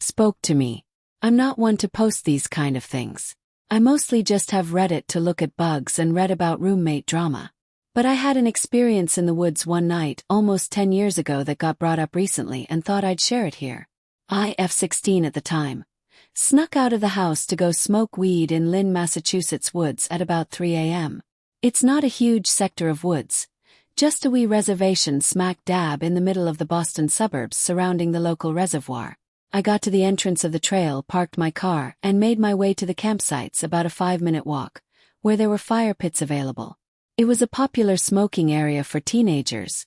spoke to me. I'm not one to post these kind of things. I mostly just have Reddit to look at bugs and read about roommate drama. But I had an experience in the woods one night almost 10 years ago that got brought up recently and thought I'd share it here. I, 16 at the time, snuck out of the house to go smoke weed in Lynn, Massachusetts woods at about 3 a.m. It's not a huge sector of woods, just a wee reservation smack dab in the middle of the Boston suburbs surrounding the local reservoir. I got to the entrance of the trail, parked my car, and made my way to the campsites, about a 5-minute walk, where there were fire pits available. It was a popular smoking area for teenagers,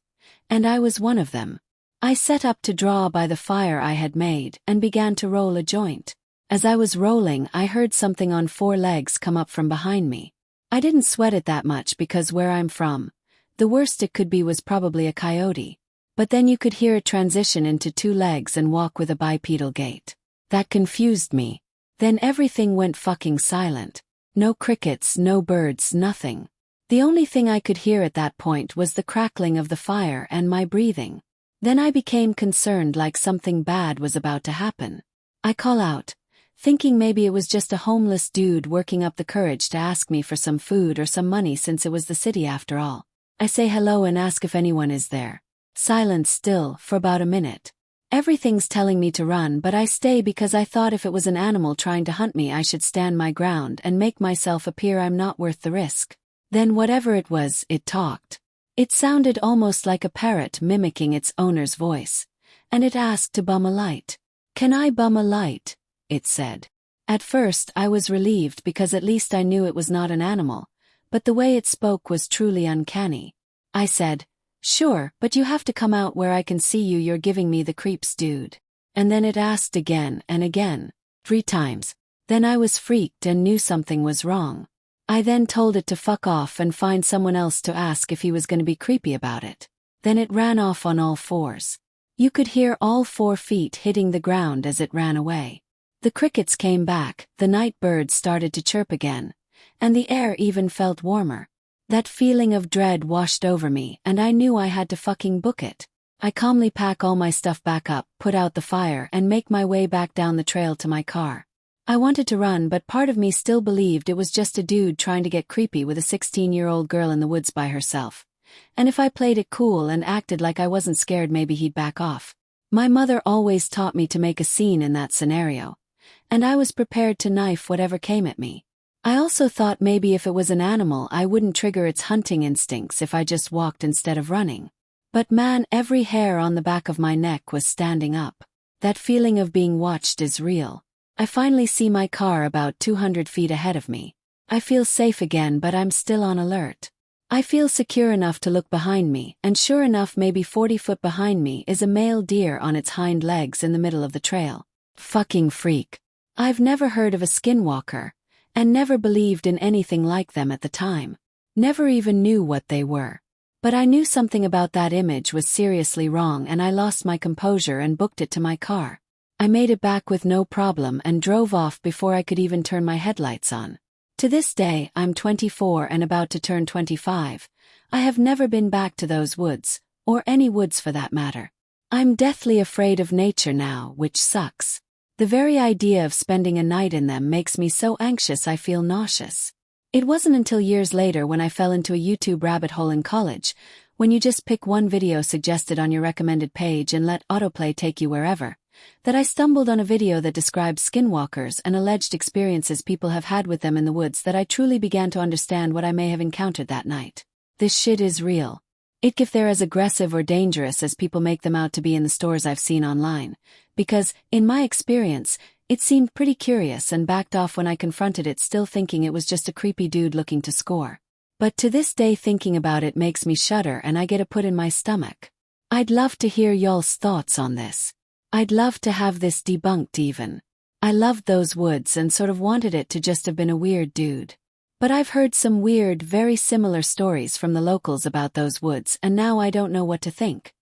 and I was one of them. I set up to draw by the fire I had made and began to roll a joint. As I was rolling, I heard something on 4 legs come up from behind me. I didn't sweat it that much because where I'm from, the worst it could be was probably a coyote. But then you could hear it transition into 2 legs and walk with a bipedal gait. That confused me. Then everything went fucking silent. No crickets, no birds, nothing. The only thing I could hear at that point was the crackling of the fire and my breathing. Then I became concerned, like something bad was about to happen. I call out, thinking maybe it was just a homeless dude working up the courage to ask me for some food or some money since it was the city after all. I say hello and ask if anyone is there. Silence still for about a minute. Everything's telling me to run, but I stay because I thought if it was an animal trying to hunt me I should stand my ground and make myself appear I'm not worth the risk. Then whatever it was, it talked. It sounded almost like a parrot mimicking its owner's voice. And it asked to bum a light. "Can I bum a light?" it said. At first I was relieved because at least I knew it was not an animal, but the way it spoke was truly uncanny. I said, "Sure, but you have to come out where I can see you, you're giving me the creeps, dude." And then it asked again and again, 3 times. Then I was freaked and knew something was wrong. I then told it to fuck off and find someone else to ask if he was going to be creepy about it. Then it ran off on all 4s. You could hear all 4 feet hitting the ground as it ran away. The crickets came back, the night birds started to chirp again, and the air even felt warmer. That feeling of dread washed over me and I knew I had to fucking book it. I calmly pack all my stuff back up, put out the fire and make my way back down the trail to my car. I wanted to run, but part of me still believed it was just a dude trying to get creepy with a 16-year-old girl in the woods by herself. And if I played it cool and acted like I wasn't scared, maybe he'd back off. My mother always taught me to make a scene in that scenario, and I was prepared to knife whatever came at me. I also thought maybe if it was an animal I wouldn't trigger its hunting instincts if I just walked instead of running. But man, every hair on the back of my neck was standing up. That feeling of being watched is real. I finally see my car about 200 feet ahead of me. I feel safe again, but I'm still on alert. I feel secure enough to look behind me, and sure enough, maybe 40 foot behind me is a male deer on its hind legs in the middle of the trail. Fucking freak. I've never heard of a skinwalker, and never believed in anything like them at the time. Never even knew what they were. But I knew something about that image was seriously wrong, and I lost my composure and booked it to my car. I made it back with no problem and drove off before I could even turn my headlights on. To this day, I'm 24 and about to turn 25. I have never been back to those woods, or any woods for that matter. I'm deathly afraid of nature now, which sucks. The very idea of spending a night in them makes me so anxious I feel nauseous. It wasn't until years later, when I fell into a YouTube rabbit hole in college, when you just pick one video suggested on your recommended page and let autoplay take you wherever, that I stumbled on a video that described skinwalkers and alleged experiences people have had with them in the woods, that I truly began to understand what I may have encountered that night. This shit is real. If they're as aggressive or dangerous as people make them out to be in the stories I've seen online, because, in my experience, it seemed pretty curious and backed off when I confronted it, still thinking it was just a creepy dude looking to score. But to this day, thinking about it makes me shudder and I get a put in my stomach. I'd love to hear y'all's thoughts on this. I'd love to have this debunked even. I loved those woods and sort of wanted it to just have been a weird dude. But I've heard some weird, very similar stories from the locals about those woods, and now I don't know what to think.